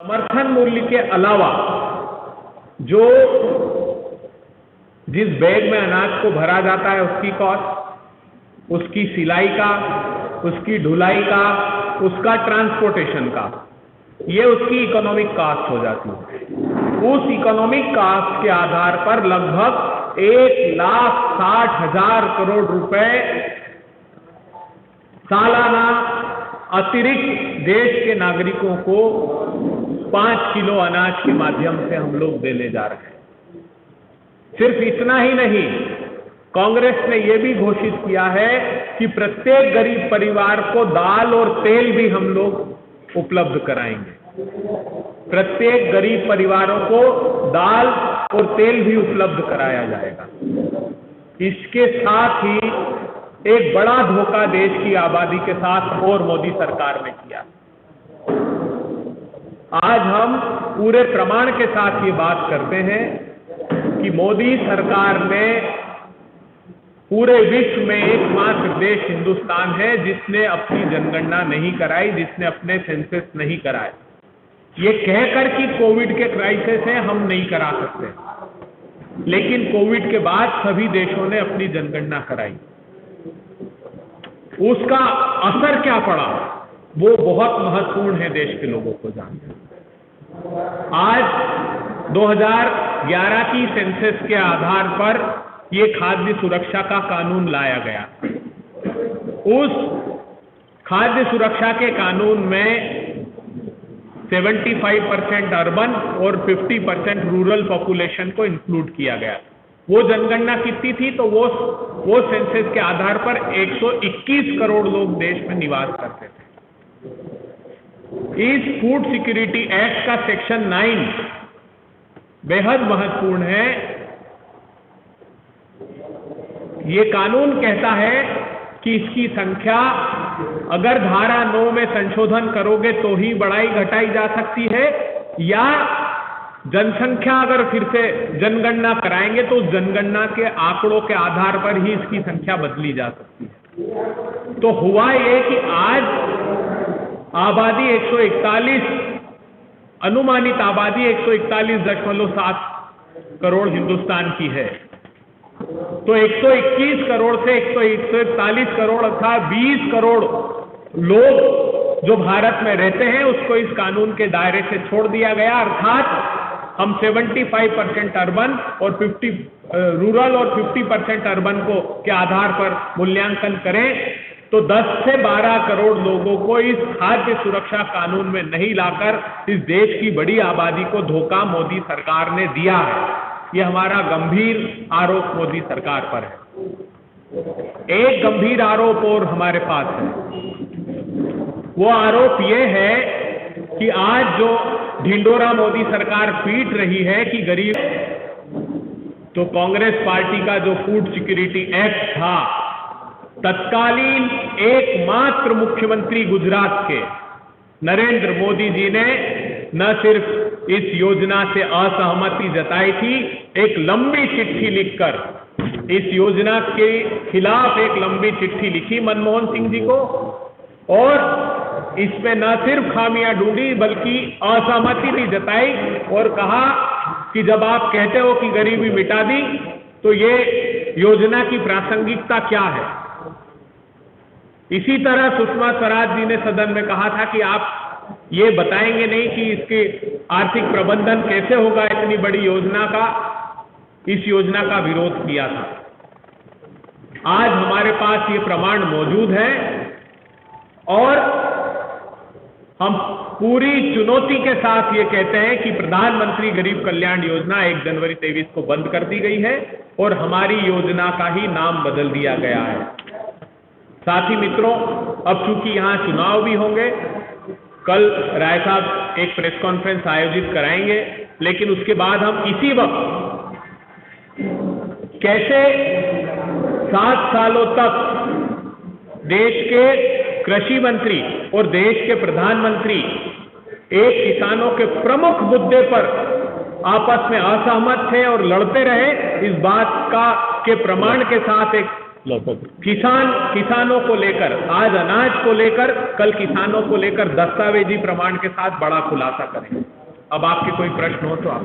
समर्थन मूल्य के अलावा जो जिस बैग में अनाज को भरा जाता है उसकी कॉस्ट, उसकी सिलाई का, उसकी ढुलाई का, उसका ट्रांसपोर्टेशन का, ये उसकी इकोनॉमिक कॉस्ट हो जाती है। उस इकोनॉमिक कॉस्ट के आधार पर लगभग 1,60,000 करोड़ रुपए सालाना अतिरिक्त देश के नागरिकों को 5 किलो अनाज के माध्यम से हम लोग देने जा रहे हैं। सिर्फ इतना ही नहीं, कांग्रेस ने यह भी घोषित किया है कि प्रत्येक गरीब परिवार को दाल और तेल भी हम लोग उपलब्ध कराएंगे। प्रत्येक गरीब परिवारों को दाल और तेल भी उपलब्ध कराया जाएगा। इसके साथ ही एक बड़ा धोखा देश की आबादी के साथ और मोदी सरकार ने किया। आज हम पूरे प्रमाण के साथ ये बात करते हैं कि मोदी सरकार ने पूरे विश्व में एकमात्र देश हिंदुस्तान है जिसने अपनी जनगणना नहीं कराई, जिसने अपने सेंसस नहीं कराए। ये कहकर कि कोविड के क्राइसिस है हम नहीं करा सकते, लेकिन कोविड के बाद सभी देशों ने अपनी जनगणना कराई। उसका असर क्या पड़ा वो बहुत महत्वपूर्ण है देश के लोगों को जानना। आज 2011 की सेंसस के आधार पर ये खाद्य सुरक्षा का कानून लाया गया। उस खाद्य सुरक्षा के कानून में 75% अर्बन और 50% रूरल पॉपुलेशन को इंक्लूड किया गया। वो जनगणना कितनी थी तो वो सेंसस के आधार पर 121 करोड़ लोग देश में निवास करते थे। इस फूड सिक्योरिटी एक्ट का सेक्शन 9 बेहद महत्वपूर्ण है। ये कानून कहता है कि इसकी संख्या अगर धारा 9 में संशोधन करोगे तो ही बढ़ाई घटाई जा सकती है, या जनसंख्या अगर फिर से जनगणना कराएंगे तो उस जनगणना के आंकड़ों के आधार पर ही इसकी संख्या बदली जा सकती है। तो हुआ ये कि आज आबादी 141, अनुमानित आबादी 141.7 करोड़ हिंदुस्तान की है। तो 121 करोड़ से 141 करोड़ अर्थात 20 करोड़ लोग जो भारत में रहते हैं उसको इस कानून के दायरे से छोड़ दिया गया। अर्थात हम 75% अर्बन और 50 रूरल और 50% अर्बन को के आधार पर मूल्यांकन करें तो 10 से 12 करोड़ लोगों को इस खाद्य सुरक्षा कानून में नहीं लाकर इस देश की बड़ी आबादी को धोखा मोदी सरकार ने दिया है। ये हमारा गंभीर आरोप मोदी सरकार पर है। एक गंभीर आरोप और हमारे पास है, वो आरोप ये है कि आज जो ढिंडोरा मोदी सरकार पीट रही है कि गरीब, तो कांग्रेस पार्टी का जो फूड सिक्योरिटी एक्ट था, तत्कालीन एकमात्र मुख्यमंत्री गुजरात के नरेंद्र मोदी जी ने न सिर्फ इस योजना से असहमति जताई थी, एक लंबी चिट्ठी लिखकर इस योजना के खिलाफ एक लंबी चिट्ठी लिखी मनमोहन सिंह जी को, और इसमें न सिर्फ खामियां ढूंढी बल्कि असहमति भी जताई और कहा कि जब आप कहते हो कि गरीबी मिटा दी तो ये योजना की प्रासंगिकता क्या है। इसी तरह सुषमा स्वराज जी ने सदन में कहा था कि आप ये बताएंगे नहीं कि इसके आर्थिक प्रबंधन कैसे होगा इतनी बड़ी योजना का। इस योजना का विरोध किया था। आज हमारे पास ये प्रमाण मौजूद है और हम पूरी चुनौती के साथ ये कहते हैं कि प्रधानमंत्री गरीब कल्याण योजना 1 जनवरी 2023 को बंद कर दी गई है और हमारी योजना का ही नाम बदल दिया गया है। साथी मित्रों, अब चूंकि यहां चुनाव भी होंगे, कल राय साहब एक प्रेस कॉन्फ्रेंस आयोजित कराएंगे, लेकिन उसके बाद हम इसी वक्त कैसे 7 सालों तक देश के कृषि मंत्री और देश के प्रधानमंत्री एक किसानों के प्रमुख मुद्दे पर आपस में असहमत थे और लड़ते रहे, इस बात का के प्रमाण के साथ एक किसानों को लेकर, आज अनाज को लेकर, कल किसानों को लेकर दस्तावेजी प्रमाण के साथ बड़ा खुलासा करें। अब आपके कोई प्रश्न हो तो आप